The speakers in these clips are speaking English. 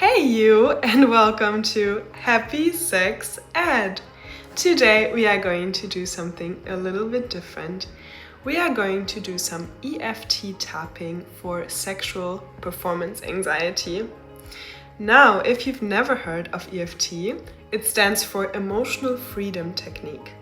Hey you, and welcome to Happy Sex Ed. Today we are going to do something a little bit different. We are going to do some EFT tapping for sexual performance anxiety. Now, if you've never heard of EFT, it stands for Emotional Freedom Technique.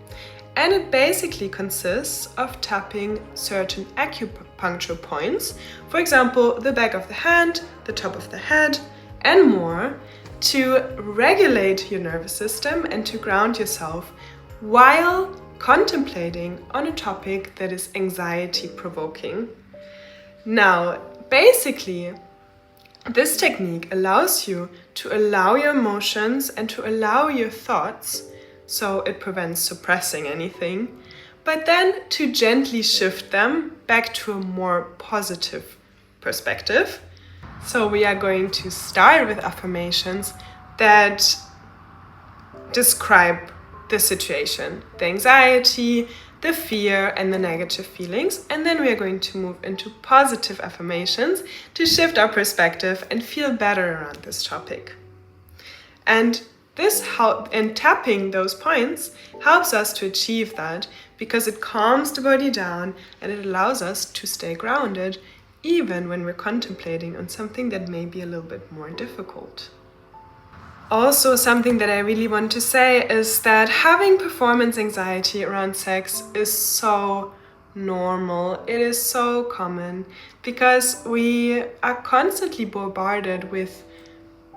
And it basically consists of tapping certain acupuncture points, for example, the back of the hand, the top of the head, and more, to regulate your nervous system and to ground yourself while contemplating on a topic that is anxiety provoking. Now, basically, this technique allows you to allow your emotions and to allow your thoughts, so it prevents suppressing anything, but then to gently shift them back to a more positive perspective. So we are going to start with affirmations that describe the situation, the anxiety, the fear, and the negative feelings. And then we are going to move into positive affirmations to shift our perspective and feel better around this topic. And tapping those points helps us to achieve that because it calms the body down and it allows us to stay grounded even when we're contemplating on something that may be a little bit more difficult. Also, something that I really want to say is that having performance anxiety around sex is so normal. It is so common because we are constantly bombarded with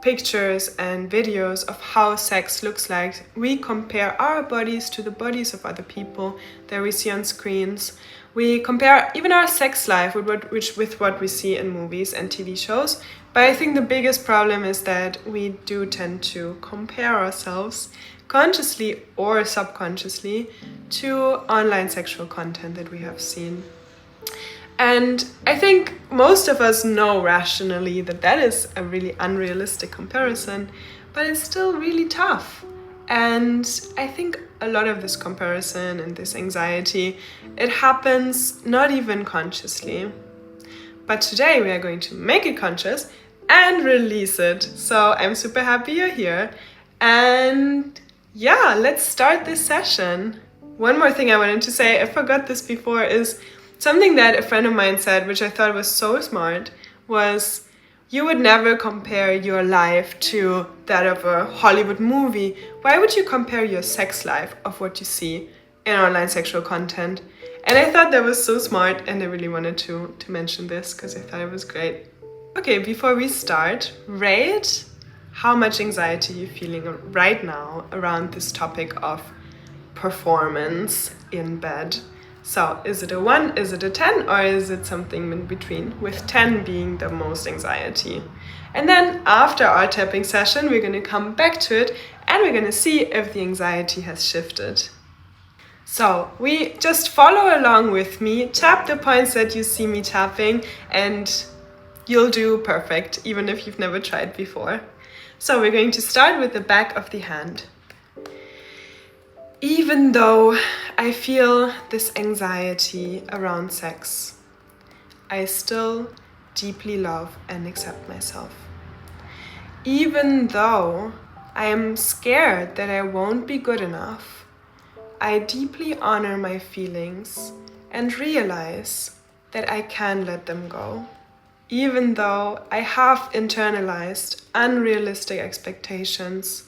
pictures and videos of how sex looks like. We compare our bodies to the bodies of other people that we see on screens. We compare even our sex life with what we see in movies and TV shows. But I think the biggest problem is that we do tend to compare ourselves consciously or subconsciously to online sexual content that we have seen. And I think most of us know rationally that is a really unrealistic comparison, but it's still really tough. And I think a lot of this comparison and this anxiety, it happens not even consciously. But today we are going to make it conscious and release it. So I'm super happy you're here. And yeah, let's start this session. One more thing I wanted to say, I forgot this before, is something that a friend of mine said, which I thought was so smart, was you would never compare your life to that of a Hollywood movie. Why would you compare your sex life of what you see in online sexual content? And I thought that was so smart, and I really wanted to mention this because I thought it was great. Okay, before we start, rate how much anxiety you're feeling right now around this topic of performance in bed. So, is it a 1, is it a 10, or is it something in between, with 10 being the most anxiety? And then after our tapping session, we're going to come back to it and we're going to see if the anxiety has shifted. So, we just follow along with me, tap the points that you see me tapping, and you'll do perfect, even if you've never tried before. So, we're going to start with the back of the hand. Even though I feel this anxiety around sex, I still deeply love and accept myself. Even though I am scared that I won't be good enough, I deeply honor my feelings and realize that I can let them go. Even though I have internalized unrealistic expectations,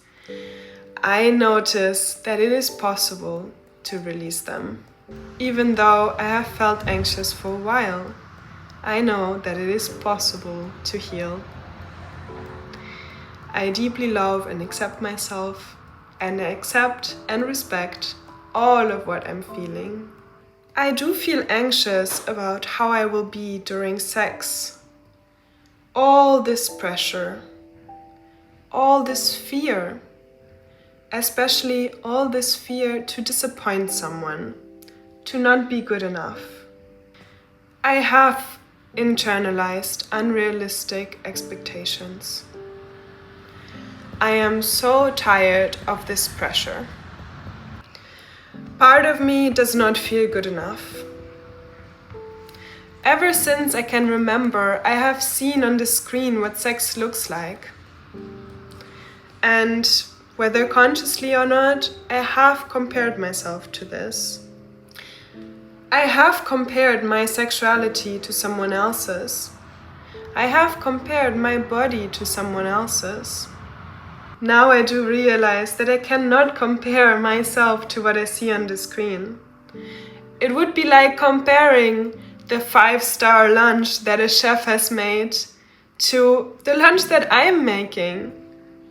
I notice that it is possible to release them. Even though I have felt anxious for a while, I know that it is possible to heal. I deeply love and accept myself, and I accept and respect all of what I'm feeling. I do feel anxious about how I will be during sex. All this pressure, all this fear, especially all this fear to disappoint someone, to not be good enough. I have internalized unrealistic expectations. I am so tired of this pressure. Part of me does not feel good enough. Ever since I can remember, I have seen on the screen what sex looks like. And whether consciously or not, I have compared myself to this. I have compared my sexuality to someone else's. I have compared my body to someone else's. Now I do realize that I cannot compare myself to what I see on the screen. It would be like comparing the 5-star lunch that a chef has made to the lunch that I'm making.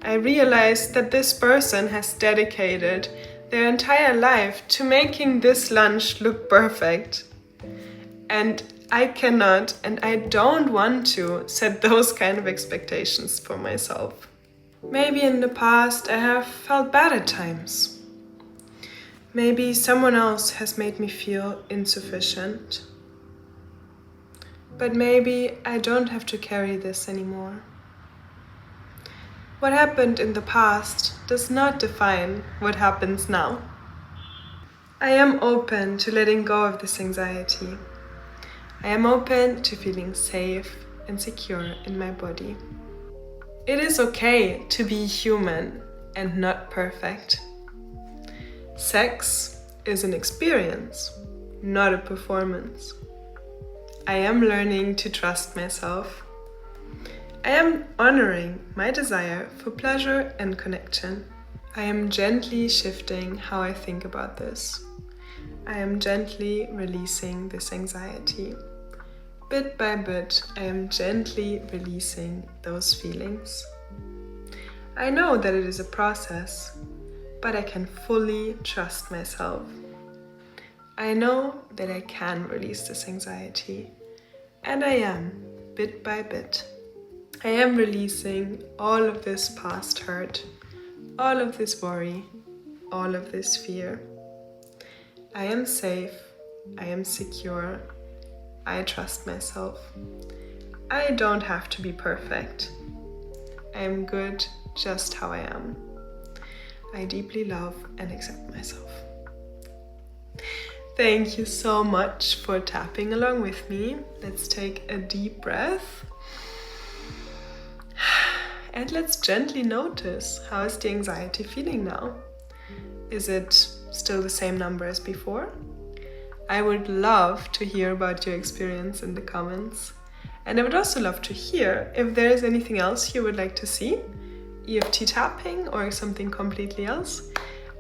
I realize that this person has dedicated their entire life to making this lunch look perfect. And I cannot and I don't want to set those kind of expectations for myself. Maybe in the past I have felt bad at times. Maybe someone else has made me feel insufficient. But maybe I don't have to carry this anymore. What happened in the past does not define what happens now. I am open to letting go of this anxiety. I am open to feeling safe and secure in my body. It is okay to be human and not perfect. Sex is an experience, not a performance. I am learning to trust myself. I am honoring my desire for pleasure and connection. I am gently shifting how I think about this. I am gently releasing this anxiety. Bit by bit, I am gently releasing those feelings. I know that it is a process, but I can fully trust myself. I know that I can release this anxiety, and I am, bit by bit. I am releasing all of this past hurt, all of this worry, all of this fear. I am safe, I am secure, I trust myself. I don't have to be perfect. I am good just how I am. I deeply love and accept myself. Thank you so much for tapping along with me. Let's take a deep breath. And let's gently notice, how is the anxiety feeling now? Is it still the same number as before? I would love to hear about your experience in the comments. And I would also love to hear if there is anything else you would like to see, EFT tapping or something completely else.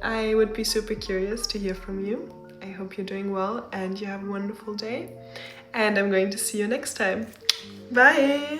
I would be super curious to hear from you. I hope you're doing well and you have a wonderful day. And I'm going to see you next time. Bye!